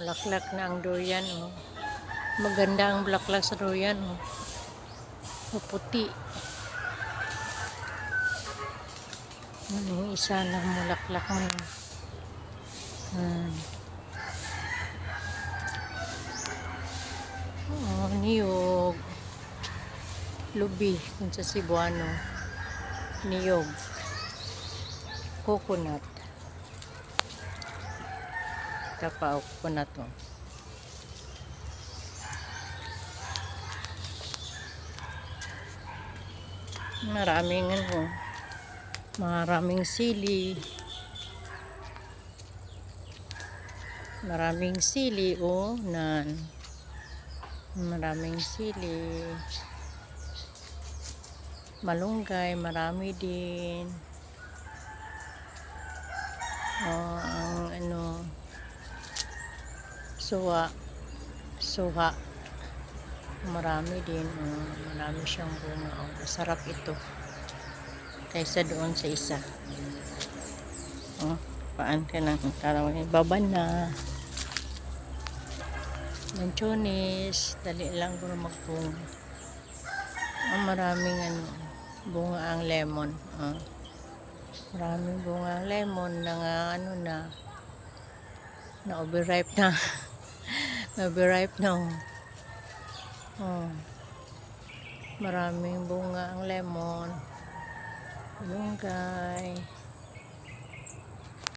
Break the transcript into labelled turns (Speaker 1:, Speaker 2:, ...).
Speaker 1: Bulaklak na ang durian, oh. Maganda ang bulaklak sa durian, oh. Puputi. Yung isa lang bulaklak mo. Oh, niyog. Lubi, kung sa Cebuano. Niyog. Coconut. Tapao, coconut, oh. Maraming sili. Maraming sili, oh, maraming sili. Malunggay, marami din. Oh, ang suha. Marami din, oh. Marami siyang bunga, oh. Masarap ito. Kaysa doon sa isa. Oh, paan ka lang. Baban na. Lanchones. Dali lang kung magbunga. Oh, maraming bunga ang lemon. Oh. Maraming bunga ang lemon na overripe na. Overripe na. Oh. Maraming bunga ang lemon. Malunggay.